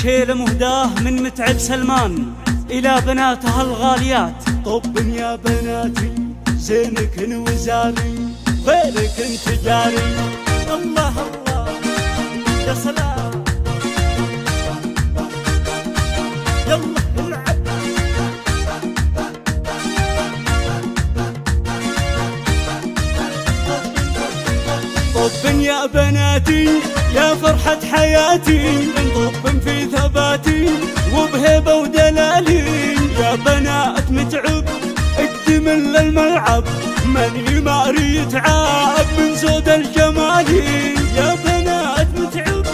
شيلة مهداه من متعب سلمان إلى بناتها الغاليات. طب يا بناتي زينك وزاري غيرك تجاري. الله الله يا سلام، يلا نلعب. طب يا بناتي يا فرحة حياتي، طب في ثباتي وبهيبة ودلالي. يا بنات متعب الدمن للملعب، من ماري يتعب من زود الجمالي. يا بنات متعب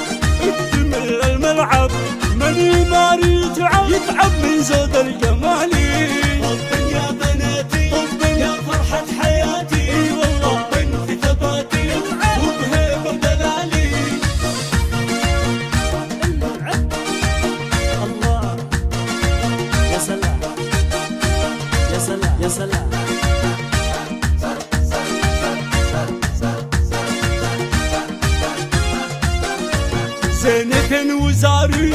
الدمن للملعب، من ماري يتعب من زود الجمالي. طب يا بناتي طب يا فرحة حياتي، والله طب في ثباتي وبهيبة ودلالي. الله يا سلام يا سلام يا سلام. زينك وزاري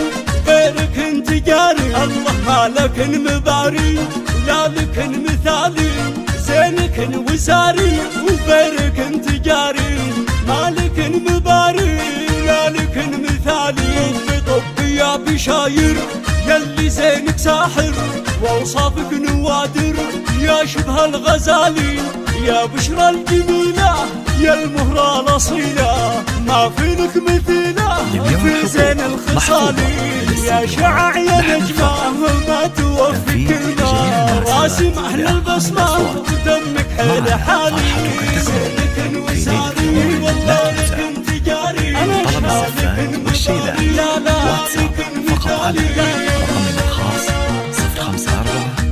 غيرك تجاري، الله مالك مباري ولا لك مثالي. زينك وزاري وغيرك تجاري، مالك مباري ولا لك مثالي. طب يا بشاير يلي زينك ساحر، واوصافك نوادر يا شبه الغزالي. يا بشرى الجميلة يا المهرة الأصيلة، ما في لك مثيلة في زين الخصالي. يا شعاع يا نجمة ما توفي كلمة، راسم أهل البصمة ودمك حيل حالي. زينك وزاري والله لك تجاري، أنا شالك مباري لا لا لك مثالي. رقمنا الخاص 054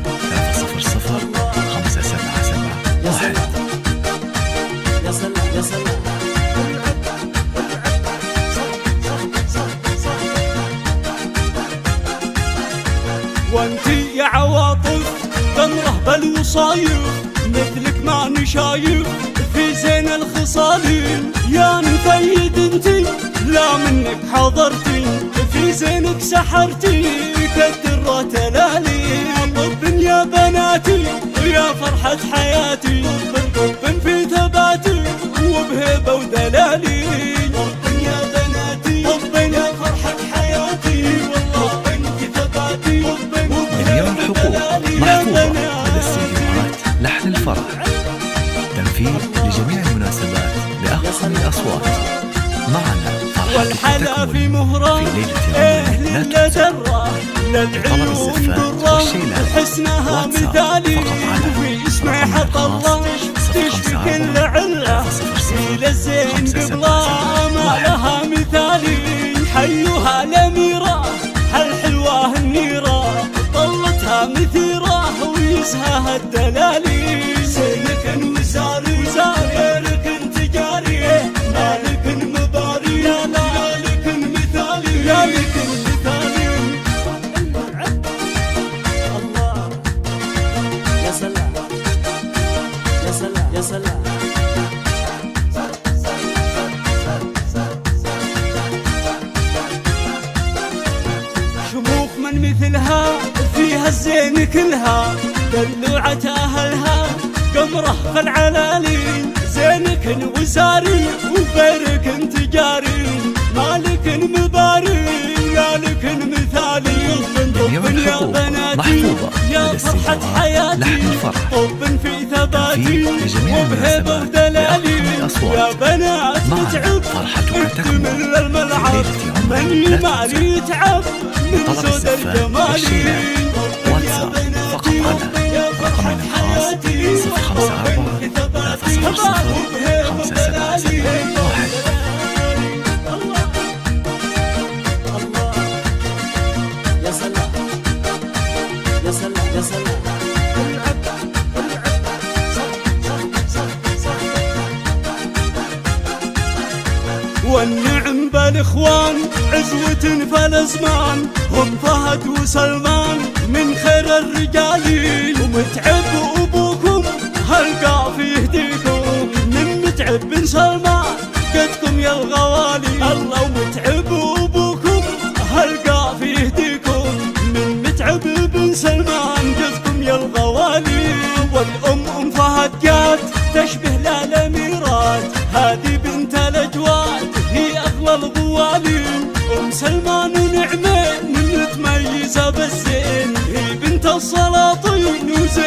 300 577 1. يا سلام يا سلام. وانتي يا عواطف تمره بالوصايف، مثلك ما نشايف في زين الخصالين. يا مفيد انتي لا منك حضرتي، في زينك سحرتي كالدرة تلالي. طب يا بناتي يا فرحة حياتي، طب في ثباتي وبهيبة ودلالي. طب يا بناتي طب يا فرحة حياتي، والله طب في ثباتي اليوم حقوق محفوظة لدى السيديوهات لحن الفرح، تنفيذ لجميع المناسبات بأفخم الأصوات. معنا والحلا في مهرة في ليلة لا درة للعيون درة، حسنها مثالي وفي اسمي حط الله تشفي كل علة. إلى الزين قبلها ما لها مثالي، حيوها الأميرة هالحلوة النيرة، طلتها مثيرة ويزهاها الدلالي. زينك وزاري غيرك تجاري، مالك مباري لا لك مثالي لا لك مثالي. الله يا سلام يا سلام يا سلام. شموخ من مثلها فيها الزين كلها، دلوعة أهلها قمره في العلالين. زينك وزاري وغيرك تجاري، مالك مباري لا لك مثالي. طب يا بناتي يا فرحة حياتي، طب في ثباتي وبهيبة ودلالي. يا بنات متعب اكتمل الملعب، من ماري يتعب من زود الجمالي. واتساب فقط على رقمنا الخاص 054 300 577 1. يا سلام يا سلام يا سلام. والنعم بالاخوان عزوة فالازمان، هم فهد وسلمان من خير الرجالين. ومتعب ابوكم هالقافي يهديكم، من متعب بن سلمان قدكم يا الغوالي. الله ومتعب ابوكم هالقافي سلمان جزكم يا الغوالي. والأم أم فهد جات تشبه الأميرات، هذه بنت الأجواد هي أغلى الغوالي. أم سلمان ونعمين متميزة بالزين، هي بنت السلاطين وزين